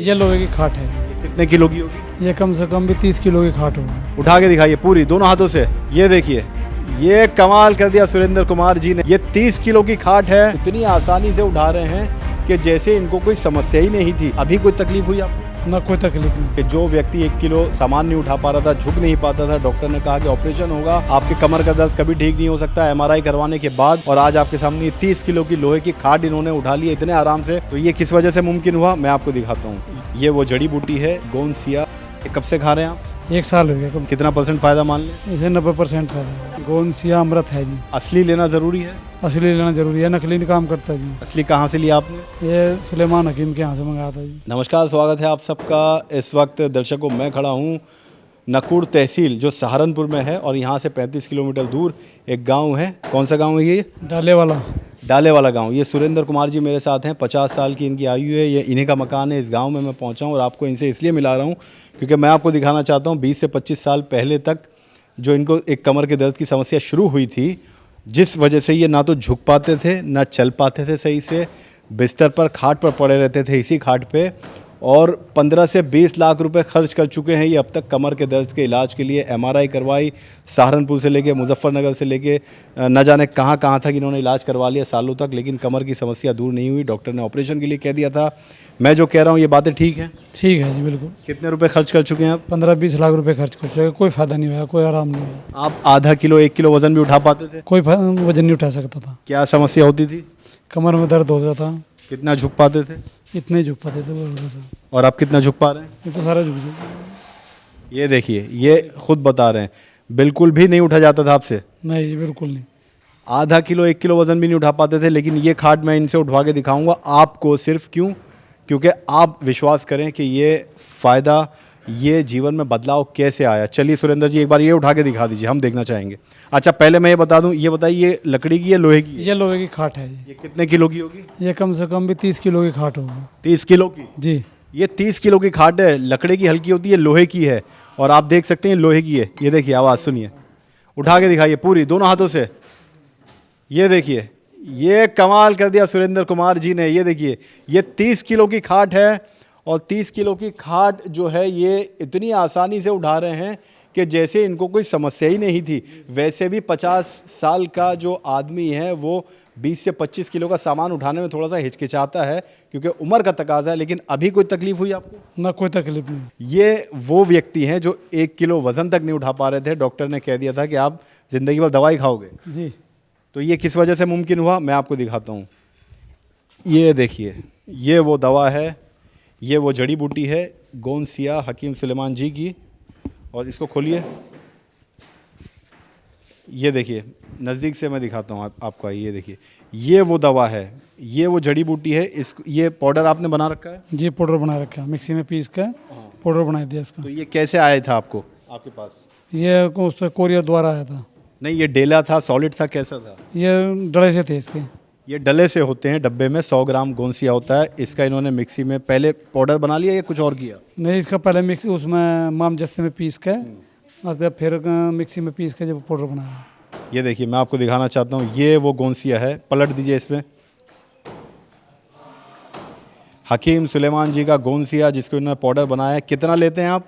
है? ये लोहे की खाट है। ये कितने किलो की होगी? ये कम से कम भी 30 किलो की खाट होगी। उठा के दिखाइए पूरी दोनों हाथों से। ये देखिए, ये कमाल कर दिया सुरेंद्र कुमार जी ने। ये 30 किलो की खाट है, इतनी आसानी से उठा रहे हैं कि जैसे इनको कोई समस्या ही नहीं थी। अभी कोई तकलीफ हुई आपको? ना कोई तकलीफ नहीं। कि जो व्यक्ति 1 किलो सामान नहीं उठा पा रहा था, झुक नहीं पाता था, डॉक्टर ने कहा कि ऑपरेशन होगा, आपके कमर का दर्द कभी ठीक नहीं हो सकता एमआरआई करवाने के बाद। और आज आपके सामने ये 30 किलो की लोहे की खाट इन्होंने उठा ली इतने आराम से। तो ये किस वजह से मुमकिन हुआ, मैं आपको दिखाता हूँ। ये वो जड़ी बूटी है गोंदसिया। ये कब से खा रहे हैं आप? 1 साल हो गया। कितना % फायदा मान लें? इसे 90% फायदा है। गोंदसिया अमृत है जी। असली लेना जरूरी है? असली लेना जरूरी है, नकली नहीं काम करता जी। असली कहाँ से लिया आपने? ये सुलेमान हकीम के यहाँ से मंगाया था जी। नमस्कार, स्वागत है आप सबका। इस वक्त दर्शकों मैं खड़ा हूँ नकुड़ तहसील जो सहारनपुर में है, और यहाँ से 35 किलोमीटर दूर एक गांव है। कौन सा गांव है ये? डाले वाला। डाले वाला गांव। ये सुरेंद्र कुमार जी मेरे साथ हैं, 50 साल की इनकी आयु है। ये इन्हीं का मकान है। इस गांव में मैं पहुंचा हूं और आपको इनसे इसलिए मिला रहा हूं क्योंकि मैं आपको दिखाना चाहता हूं 20 से 25 साल पहले तक जो इनको एक कमर के दर्द की समस्या शुरू हुई थी, जिस वजह से ये ना तो झुक पाते थे ना चल पाते थे सही से, बिस्तर पर खाट पर पड़े रहते थे इसी खाट पे, और 15 से 20 लाख रुपए खर्च कर चुके हैं ये अब तक कमर के दर्द के इलाज के लिए। एमआरआई करवाई, सहारनपुर से लेके मुजफ्फरनगर से लेके न जाने कहाँ कहाँ तक इन्होंने इलाज करवा लिया सालों तक, लेकिन कमर की समस्या दूर नहीं हुई। डॉक्टर ने ऑपरेशन के लिए कह दिया था। मैं जो कह रहा हूँ ये बातें ठीक हैं? ठीक है जी, बिल्कुल। कितने रुपये खर्च कर चुके हैं आप? 15-20 लाख रुपए खर्च कर चुके, कोई फायदा नहीं हुआ, कोई आराम नहीं हुआ। आप आधा किलो 1 किलो वजन भी उठा पाते थे? कोई वजन नहीं उठा सकता था। क्या समस्या होती थी? कमर में दर्द हो जाता था। कितना झुक पाते थे? इतने ही झुक पाते थे वो सा। और आप कितना झुक पा रहे हैं? ये तो सारा झुक गया। ये देखिए, ये खुद बता रहे हैं बिल्कुल भी नहीं उठा जाता था आपसे? नहीं, बिल्कुल नहीं। आधा किलो 1 किलो वजन भी नहीं उठा पाते थे, लेकिन ये खाट मैं इनसे उठवा के दिखाऊंगा आपको। सिर्फ क्यों? क्योंकि आप विश्वास करें कि ये फ़ायदा, ये जीवन में बदलाव कैसे आया। चलिए सुरेंद्र जी, एक बार ये उठा के दिखा दीजिए, हम देखना चाहेंगे। अच्छा, पहले मैं ये बता दूं, ये बताइए ये लकड़ी की या लोहे की? ये लोहे की खाट है। ये कितने किलो की होगी? ये कम से कम भी 30 किलो की खाट होगी। 30 किलो की? जी। ये 30 किलो की खाट है। लकड़ी की हल्की होती है, लोहे की है, और आप देख सकते हैं लोहे की है। ये देखिए, आवाज़ सुनिए, उठा के दिखाइए पूरी दोनों हाथों से। ये देखिए, ये कमाल कर दिया सुरेंद्र कुमार जी ने। ये देखिए, ये 30 किलो की खाट है, और 30 किलो की खाट जो है ये इतनी आसानी से उठा रहे हैं कि जैसे इनको कोई समस्या ही नहीं थी। वैसे भी 50 साल का जो आदमी है वो 20 से 25 किलो का सामान उठाने में थोड़ा सा हिचकिचाता है क्योंकि उम्र का तकाजा है। लेकिन अभी कोई तकलीफ हुई आपको? ना कोई तकलीफ नहीं। ये वो व्यक्ति हैं जो 1 किलो वजन तक नहीं उठा पा रहे थे। डॉक्टर ने कह दिया था कि आप ज़िंदगी भर दवाई खाओगे। जी। तो ये किस वजह से मुमकिन हुआ, मैं आपको दिखाता हूँ। ये देखिए, ये वो दवा है, ये वो जड़ी बूटी है गोंदसिया हकीम सुलेमान जी की। और इसको खोलिए, ये देखिए, नज़दीक से मैं दिखाता हूँ आपको। ये देखिए, ये वो दवा है, ये वो जड़ी बूटी है। ये पाउडर आपने बना रखा है? जी, पाउडर बना रखा है, मिक्सी में पीस कर पाउडर बना दिया इसका। तो ये कैसे आया था आपके पास? ये उस कोरियर द्वारा आया था। नहीं, ये डेला था, सॉलिड था, कैसा था? ये डले से थे इसके। ये डले से होते हैं, डब्बे में 100 ग्राम गोंदसिया होता है। इसका इन्होंने मिक्सी में पहले पाउडर बना लिया या कुछ और किया? नहीं, इसका पहले मिक्सी उसमें माम जस्ते में पीस के, और जब फिर मिक्सी में पीस के जब पाउडर बनाया। ये देखिए, मैं आपको दिखाना चाहता हूँ, ये वो गोंदसिया है। पलट दीजिए इसमें। हकीम सुलेमान जी का गोंदसिया जिसको इन्होंने पाउडर बनाया है। कितना लेते हैं आप?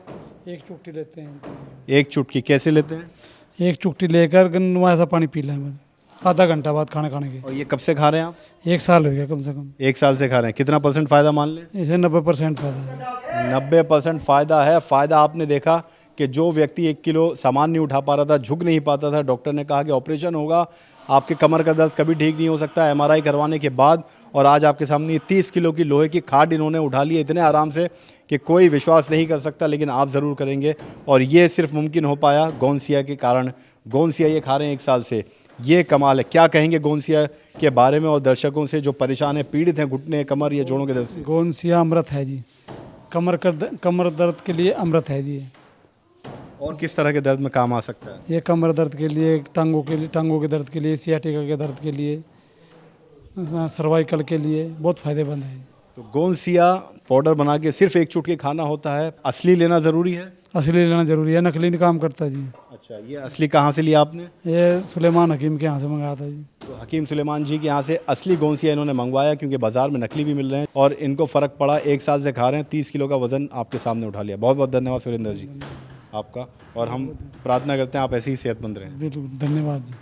1 चुटकी लेते हैं। 1 चुटकी कैसे लेते हैं? 1 चुटकी लेकर गन्वा ऐसा पानी पी लें आधा घंटा बाद खाना खाने के। और ये कब से खा रहे हैं आप? 1 साल हो गया कम से कम। 1 साल से खा रहे हैं। कितना % फ़ायदा मान लें? इसे 90% फायदा है। 90% फ़ायदा है। फ़ायदा आपने देखा कि जो व्यक्ति 1 किलो सामान नहीं उठा पा रहा था, झुक नहीं पाता था, डॉक्टर ने कहा कि ऑपरेशन होगा, आपके कमर का दर्द कभी ठीक नहीं हो सकता एमआरआई करवाने के बाद। और आज आपके सामने 30 किलो की लोहे की खाट इन्होंने उठा ली इतने आराम से कि कोई विश्वास नहीं कर सकता, लेकिन आप ज़रूर करेंगे। और ये सिर्फ मुमकिन हो पाया गोंदसिया के कारण। गोंदसिया ये खा रहे हैं 1 साल से, ये कमाल है। क्या कहेंगे गोंदसिया के बारे में और दर्शकों से जो परेशान हैं, पीड़ित हैं घुटने कमर या जोड़ों के दर्द से? गोंदसिया अमृत है जी। कमर दर्द के लिए अमृत है जी। और किस तरह के दर्द में काम आ सकता है? ये कमर दर्द के लिए, टांगों के दर्द के लिए, सियाटिका के दर्द के लिए, सर्वाइकल के लिए बहुत फ़ायदेमंद है। तो गोंदसिया पाउडर बना के सिर्फ 1 चुटकी खाना होता है। असली लेना ज़रूरी है? असली लेना जरूरी है, नकली नहीं काम करता जी। अच्छा, ये असली कहाँ से लिया आपने? ये सुलेमान हकीम के यहाँ से मंगाया था जी। तो हकीम सुलेमान जी के यहाँ से असली गोंसिया इन्होंने मंगवाया, क्योंकि बाज़ार में नकली भी मिल रहे हैं और इनको फ़र्क पड़ा। 1 साल से खा रहे हैं, 30 किलो का वज़न आपके सामने उठा लिया। बहुत बहुत धन्यवाद सुरेंद्र जी आपका, और हम प्रार्थना करते हैं आप ऐसे ही सेहतमंद रहें। बिल्कुल, धन्यवाद जी।